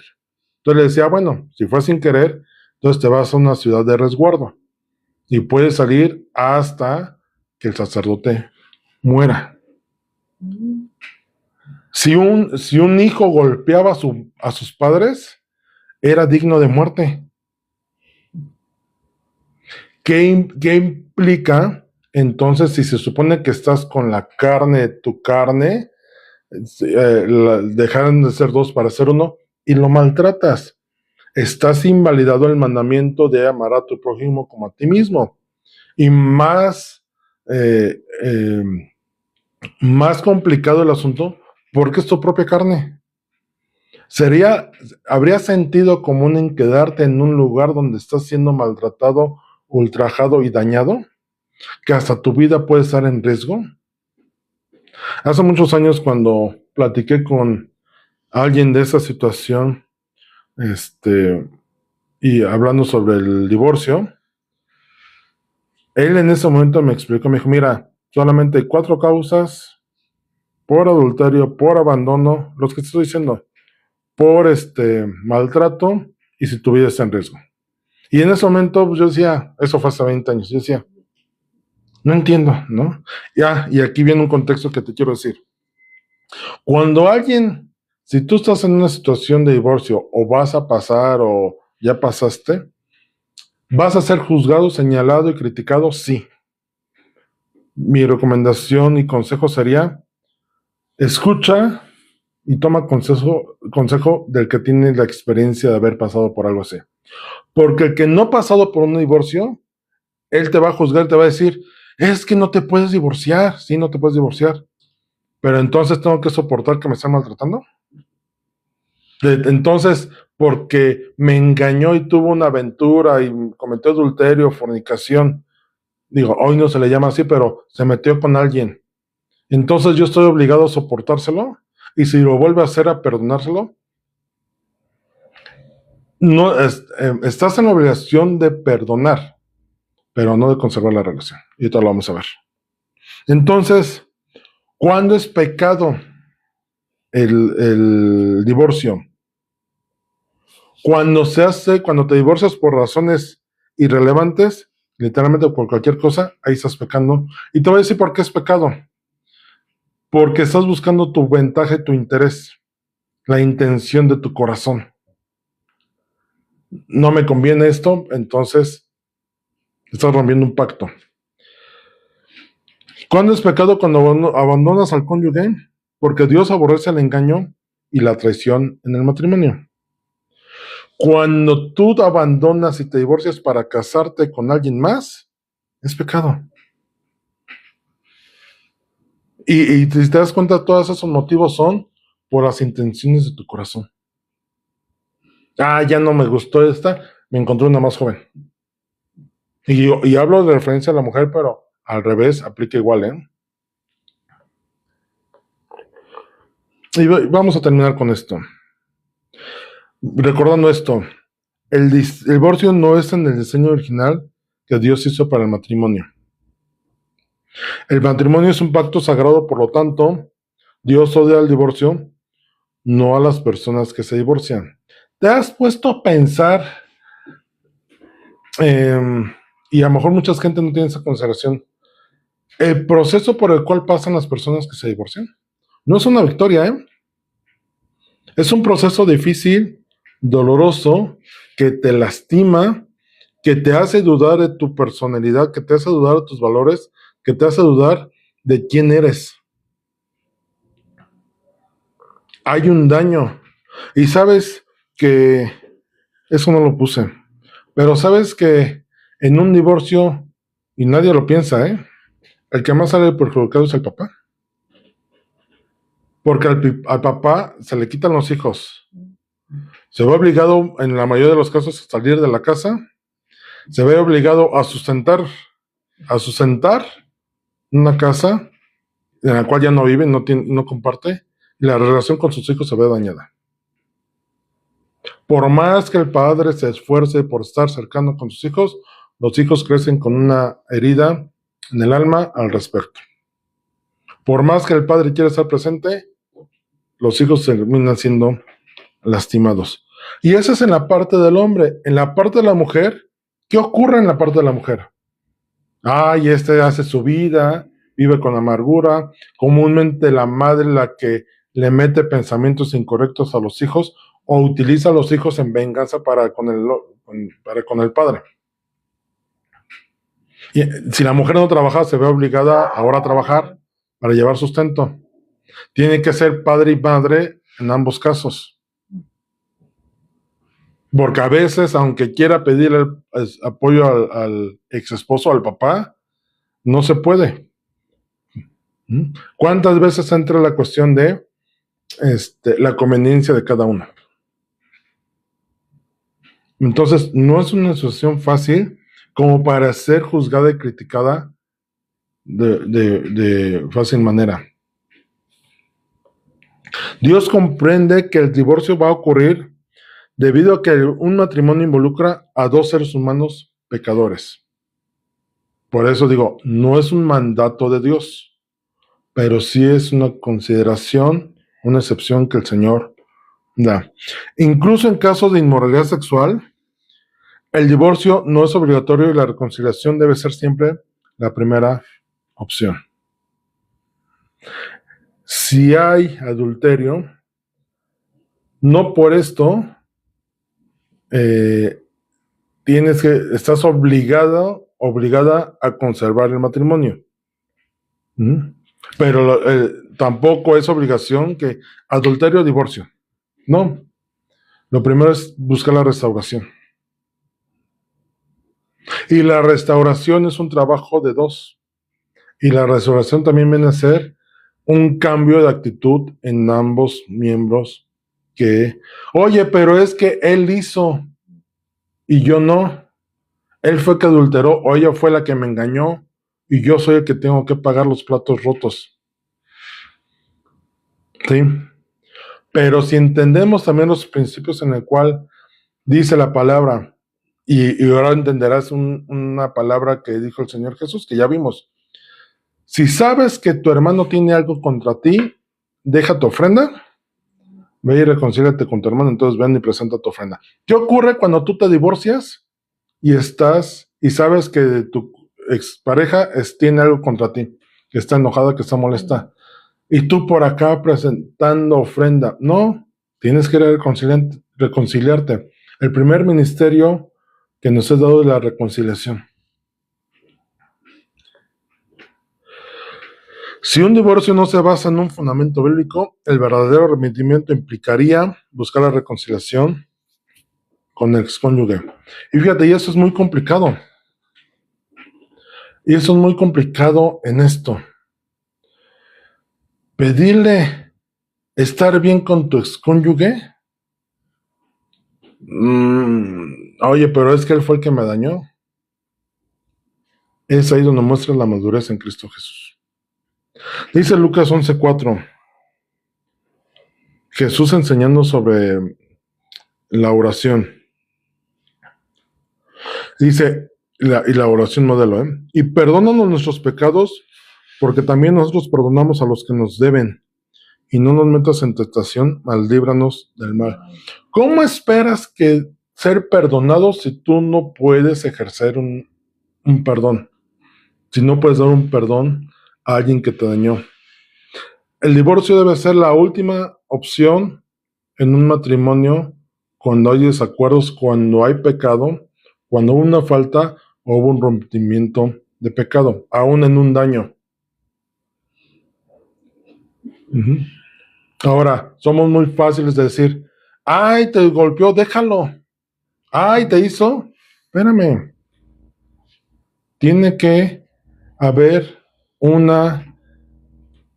entonces le decía, bueno, si fue sin querer, entonces te vas a una ciudad de resguardo y puedes salir hasta que el sacerdote muera. Si un hijo golpeaba a sus padres, era digno de muerte. ¿Qué implica entonces si se supone que estás con la carne de tu carne, dejaron de ser dos para ser uno, y lo maltratas? Estás invalidado el mandamiento de amar a tu prójimo como a ti mismo. Y eh, eh, más complicado el asunto, porque es tu propia carne. ¿Habría sentido común en quedarte en un lugar donde estás siendo maltratado, ultrajado y dañado? ¿Que hasta tu vida puede estar en riesgo? Hace muchos años, cuando platiqué con alguien de esa situación, y hablando sobre el divorcio, él en ese momento me explicó, me dijo, mira, solamente hay 4 causas: por adulterio, por abandono, los que te estoy diciendo, por maltrato, y si tu vida está en riesgo. Y en ese momento, pues, yo decía, eso fue hace 20 años, yo decía, no entiendo, ¿no? Ya, y aquí viene un contexto que te quiero decir. Cuando alguien, si tú estás en una situación de divorcio, o vas a pasar, o ya pasaste, ¿vas a ser juzgado, señalado y criticado? Sí. Mi recomendación y consejo sería: escucha y toma consejo del que tiene la experiencia de haber pasado por algo así. Porque el que no ha pasado por un divorcio, él te va a juzgar, te va a decir, es que no te puedes divorciar. Sí, no te puedes divorciar, pero entonces tengo que soportar que me están maltratando. Entonces, porque me engañó y tuvo una aventura y cometió adulterio, fornicación, digo, hoy no se le llama así, pero se metió con alguien, entonces yo estoy obligado a soportárselo, y si lo vuelve a hacer, a perdonárselo. No, estás en la obligación de perdonar, pero no de conservar la relación. Y esto lo vamos a ver. Entonces, ¿cuándo es pecado el divorcio? Cuando te divorcias por razones irrelevantes, literalmente por cualquier cosa, ahí estás pecando. Y te voy a decir por qué es pecado. Porque estás buscando tu ventaja y tu interés, la intención de tu corazón. No me conviene esto, entonces estás rompiendo un pacto. ¿Cuándo es pecado? Cuando abandonas al cónyuge, porque Dios aborrece el engaño y la traición en el matrimonio. Cuando tú abandonas y te divorcias para casarte con alguien más, es pecado. Y si te das cuenta, todos esos motivos son por las intenciones de tu corazón. Ya no me gustó esta, me encontré una más joven. Y hablo de referencia a la mujer, pero al revés, aplica igual, ¿eh? Y vamos a terminar con esto. Recordando esto, el divorcio no es en el diseño original que Dios hizo para el matrimonio. El matrimonio es un pacto sagrado, por lo tanto, Dios odia el divorcio, no a las personas que se divorcian. ¿Te has puesto a pensar, y a lo mejor mucha gente no tiene esa consideración, el proceso por el cual pasan las personas que se divorcian? No es una victoria, ¿eh? Es un proceso difícil, doloroso, que te lastima, que te hace dudar de tu personalidad, que te hace dudar de tus valores, que te hace dudar de quién eres. Hay un daño. Y sabes que, eso no lo puse, pero sabes que en un divorcio, y nadie lo piensa, el que más sale perjudicado es el papá. Porque al papá se le quitan los hijos. Se ve obligado, en la mayoría de los casos, a salir de la casa. Se ve obligado a sustentar una casa en la cual ya no vive, no comparte, y la relación con sus hijos se ve dañada. Por más que el padre se esfuerce por estar cercano con sus hijos, los hijos crecen con una herida en el alma al respecto. Por más que el padre quiera estar presente, los hijos terminan siendo lastimados. Y eso es en la parte del hombre. En la parte de la mujer, ¿qué ocurre en la parte de la mujer? Ay, hace su vida, vive con amargura. Comúnmente la madre la que le mete pensamientos incorrectos a los hijos o utiliza a los hijos en venganza para con el padre. Y si la mujer no trabaja, se ve obligada ahora a trabajar para llevar sustento. Tiene que ser padre y madre en ambos casos. Porque a veces, aunque quiera pedir el apoyo al ex esposo, al papá, no se puede. ¿Cuántas veces entra la cuestión de la conveniencia de cada uno? Entonces, no es una situación fácil como para ser juzgada y criticada de fácil manera. Dios comprende que el divorcio va a ocurrir debido a que un matrimonio involucra a dos seres humanos pecadores. Por eso digo, no es un mandato de Dios, pero sí es una consideración, una excepción que el Señor da. Incluso en casos de inmoralidad sexual, el divorcio no es obligatorio y la reconciliación debe ser siempre la primera opción. Si hay adulterio, no por esto estás obligada a conservar el matrimonio. Pero tampoco es obligación que adulterio o divorcio. No. Lo primero es buscar la restauración. Y la restauración es un trabajo de dos. Y la restauración también viene a ser un cambio de actitud en ambos miembros oye, pero es que él hizo y yo no. Él fue que adulteró o ella fue la que me engañó y yo soy el que tengo que pagar los platos rotos. ¿Sí? Pero si entendemos también los principios en el cual dice la palabra, y ahora entenderás una palabra que dijo el Señor Jesús, que ya vimos. Si sabes que tu hermano tiene algo contra ti, deja tu ofrenda, ve y reconcíliate con tu hermano, entonces ven y presenta tu ofrenda. ¿Qué ocurre cuando tú te divorcias y sabes que tu expareja tiene algo contra ti, que está enojada, que está molesta, y tú por acá presentando ofrenda? No, tienes que reconciliarte. El primer ministerio que nos ha dado es la reconciliación. Si un divorcio no se basa en un fundamento bíblico, el verdadero arrepentimiento implicaría buscar la reconciliación con el excónyuge. Y fíjate, y eso es muy complicado. Y eso es muy complicado en esto. Pedirle estar bien con tu excónyuge. Oye, pero es que él fue el que me dañó. Es ahí donde muestra la madurez en Cristo Jesús. Dice Lucas 11:4. Jesús enseñando sobre la oración. Dice, y la oración modelo, y perdónanos nuestros pecados, porque también nosotros perdonamos a los que nos deben, y no nos metas en tentación, mas líbranos del mal. ¿Cómo esperas que ser perdonado si tú no puedes ejercer un perdón? Si no puedes dar un perdón a alguien que te dañó. El divorcio debe ser la última opción en un matrimonio cuando hay desacuerdos, cuando hay pecado, cuando hubo una falta o hubo un rompimiento de pecado, aún en un daño. Ahora, somos muy fáciles de decir, ay, te golpeó, déjalo. Ay, te hizo, espérame. Tiene que haber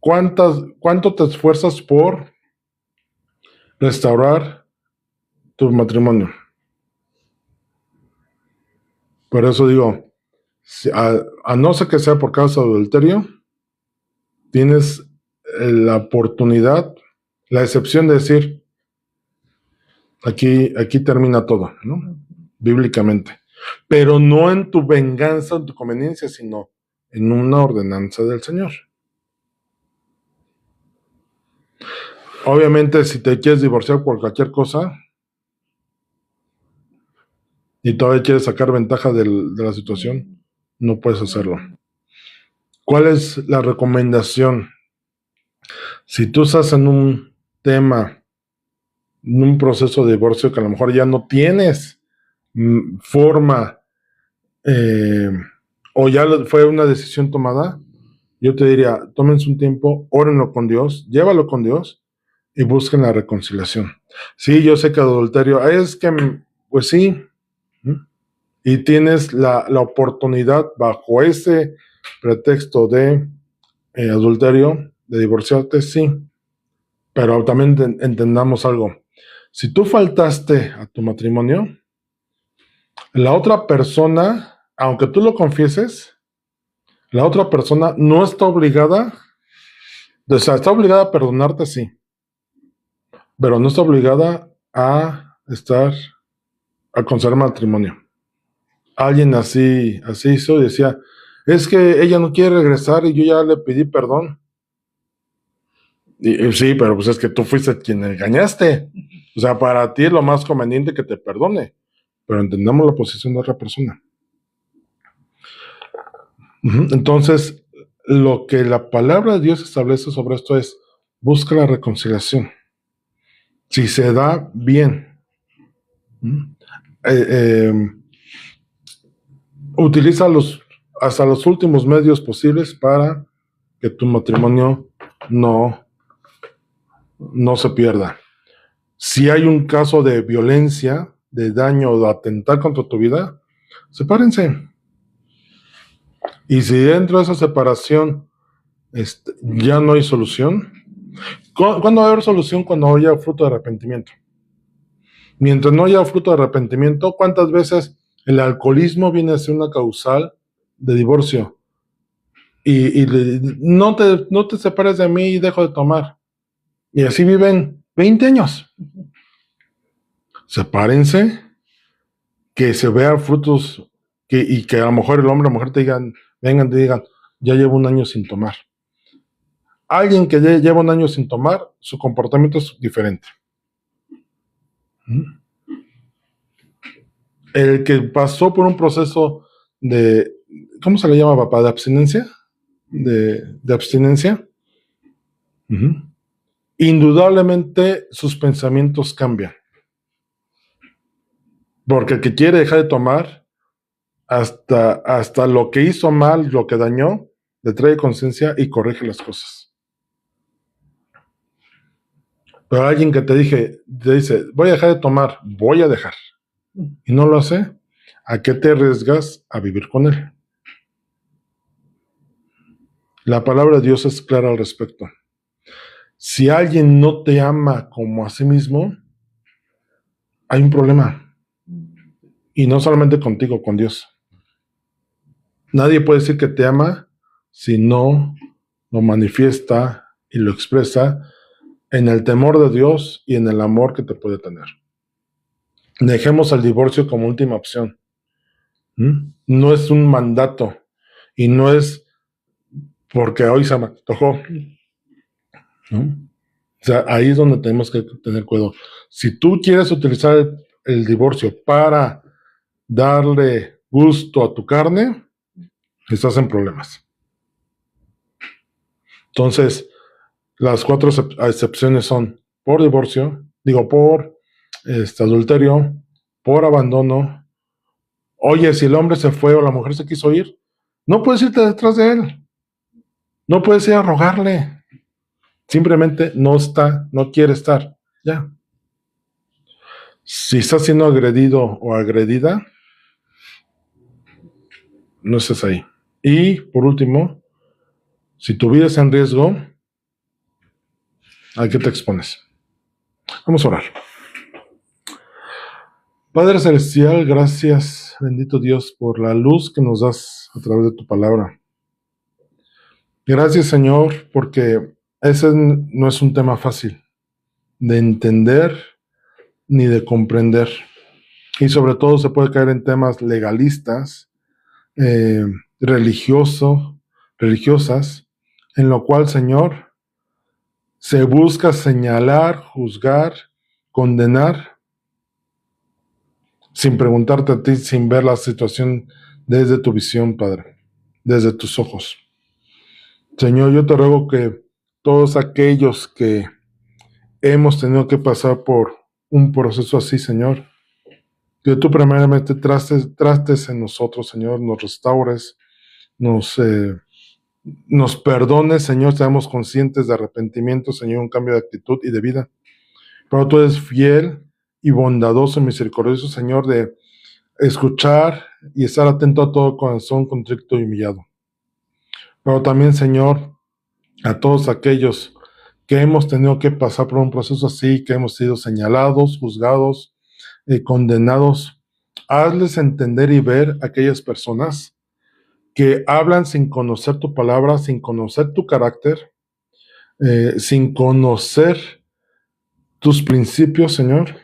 ¿cuánto te esfuerzas por restaurar tu matrimonio? Por eso digo, a no ser que sea por causa de adulterio, tienes la oportunidad, la excepción de decir, Aquí termina todo, ¿no? Bíblicamente. Pero no en tu venganza, en tu conveniencia, sino en una ordenanza del Señor. Obviamente, si te quieres divorciar por cualquier cosa y todavía quieres sacar ventaja de la situación, no puedes hacerlo. ¿Cuál es la recomendación? Si tú estás en un tema, en un proceso de divorcio que a lo mejor ya no tienes forma o ya fue una decisión tomada, yo te diría, tómense un tiempo, órenlo con Dios, llévalo con Dios y busquen la reconciliación. Sí, yo sé que adulterio es que, pues sí, y tienes la oportunidad bajo ese pretexto de adulterio, de divorciarte, sí, pero también entendamos algo. Si tú faltaste a tu matrimonio, la otra persona, aunque tú lo confieses, la otra persona no está obligada, o sea, está obligada a perdonarte, sí, pero no está obligada a conservar matrimonio. Alguien así hizo y decía, es que ella no quiere regresar y yo ya le pedí perdón. Y sí, pero pues es que tú fuiste quien le engañaste. O sea, para ti es lo más conveniente que te perdone, pero entendamos la posición de otra persona. Entonces, lo que la palabra de Dios establece sobre esto es, busca la reconciliación. Si se da, bien. Utiliza hasta los últimos medios posibles para que tu matrimonio no se pierda. Si hay un caso de violencia, de daño o de atentar contra tu vida, sepárense. Y si dentro de esa separación ya no hay solución, ¿cuándo va a haber solución? Cuando haya fruto de arrepentimiento. Mientras no haya fruto de arrepentimiento, ¿cuántas veces el alcoholismo viene a ser una causal de divorcio? Y no te separes de mí y dejo de tomar. Y así viven 20 años. Sepárense, que se vean frutos, y que a lo mejor el hombre o la mujer vengan y te digan, ya llevo un año sin tomar. Alguien que lleva un año sin tomar, su comportamiento es diferente. El que pasó por un proceso de, ¿cómo se le llama, papá? ¿De abstinencia? De abstinencia. Indudablemente sus pensamientos cambian. Porque el que quiere dejar de tomar, hasta lo que hizo mal, lo que dañó, le trae conciencia y corrige las cosas. Pero alguien que te dice, voy a dejar de tomar, voy a dejar, y no lo hace, ¿a qué te arriesgas a vivir con él? La palabra de Dios es clara al respecto. Si alguien no te ama como a sí mismo, hay un problema. Y no solamente contigo, con Dios. Nadie puede decir que te ama si no lo manifiesta y lo expresa en el temor de Dios y en el amor que te puede tener. Dejemos el divorcio como última opción. No es un mandato y no es porque hoy se me antojó. ¿No? O sea, ahí es donde tenemos que tener cuidado. Si tú quieres utilizar el divorcio para darle gusto a tu carne, estás en problemas. Entonces, las 4 excepciones son por divorcio, por adulterio, por abandono. Oye, si el hombre se fue o la mujer se quiso ir, no puedes irte detrás de él. No puedes ir a rogarle. Simplemente no quiere estar. Ya. Si estás siendo agredido o agredida, no estés ahí. Y por último, si tu vida está en riesgo, ¿a qué te expones? Vamos a orar. Padre Celestial, gracias, bendito Dios, por la luz que nos das a través de tu palabra. Gracias, Señor, porque ese no es un tema fácil de entender ni de comprender. Y sobre todo se puede caer en temas legalistas, eh, religiosas, en lo cual, Señor, se busca señalar, juzgar, condenar, sin preguntarte a ti, sin ver la situación desde tu visión, Padre, desde tus ojos. Señor, yo te ruego que todos aquellos que hemos tenido que pasar por un proceso así, Señor, que tú primeramente trastes en nosotros, Señor, nos restaures, nos perdones, Señor, seamos conscientes de arrepentimiento, Señor, un cambio de actitud y de vida. Pero tú eres fiel y bondadoso y misericordioso, Señor, de escuchar y estar atento a todo corazón contrito y humillado. Pero también, Señor, a todos aquellos que hemos tenido que pasar por un proceso así, que hemos sido señalados, juzgados, condenados, hazles entender y ver a aquellas personas que hablan sin conocer tu palabra, sin conocer tu carácter, sin conocer tus principios, Señor,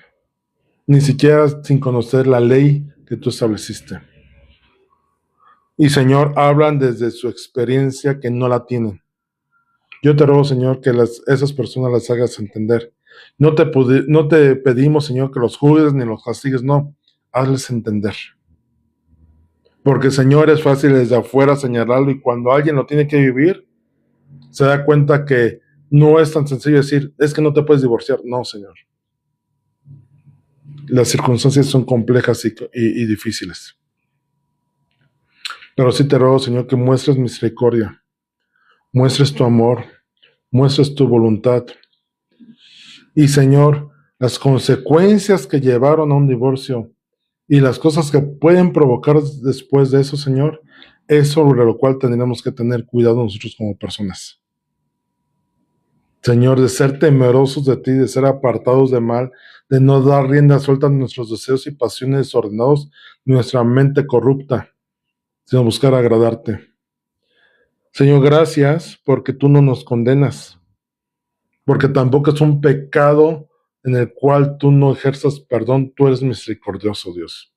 ni siquiera sin conocer la ley que tú estableciste. Y, Señor, hablan desde su experiencia que no la tienen. Yo te ruego, Señor, que esas personas las hagas entender. No te pedimos, Señor, que los juzgues ni los castigues, no. Hazles entender. Porque, Señor, es fácil desde afuera señalarlo y cuando alguien lo tiene que vivir, se da cuenta que no es tan sencillo decir, es que no te puedes divorciar. No, Señor. Las circunstancias son complejas y difíciles. Pero sí te ruego, Señor, que muestres misericordia, muestres tu amor, muestres tu voluntad. Y, Señor, las consecuencias que llevaron a un divorcio y las cosas que pueden provocar después de eso, Señor, es sobre lo cual tendremos que tener cuidado nosotros como personas. Señor, de ser temerosos de ti, de ser apartados de mal, de no dar rienda suelta a nuestros deseos y pasiones desordenados, nuestra mente corrupta, sino buscar agradarte. Señor, gracias porque tú no nos condenas, porque tampoco es un pecado en el cual tú no ejerzas perdón, tú eres misericordioso, Dios.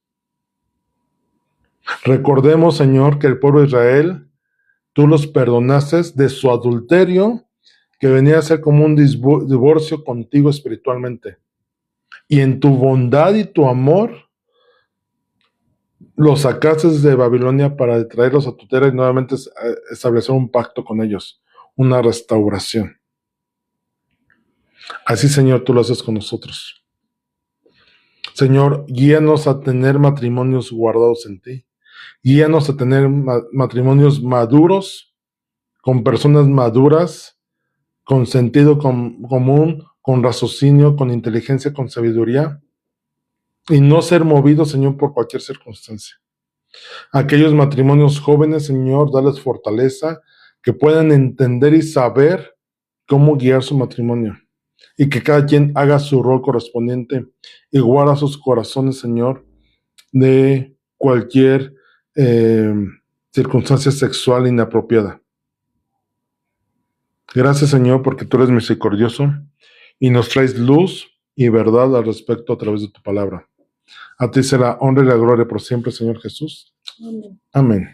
Recordemos, Señor, que el pueblo de Israel, tú los perdonaste de su adulterio, que venía a ser como un divorcio contigo espiritualmente. Y en tu bondad y tu amor, los sacaste de Babilonia para traerlos a tu tierra y nuevamente establecer un pacto con ellos, una restauración. Así, Señor, tú lo haces con nosotros. Señor, guíanos a tener matrimonios guardados en ti. Guíanos a tener matrimonios maduros, con personas maduras, con sentido común, con raciocinio, con inteligencia, con sabiduría, y no ser movidos, Señor, por cualquier circunstancia. Aquellos matrimonios jóvenes, Señor, dales fortaleza, que puedan entender y saber cómo guiar su matrimonio, y que cada quien haga su rol correspondiente y guarda sus corazones, Señor, de cualquier circunstancia sexual inapropiada. Gracias, Señor, porque tú eres misericordioso y nos traes luz y verdad al respecto a través de tu palabra. A ti será honra y la gloria por siempre, Señor Jesús. Amén. Amén.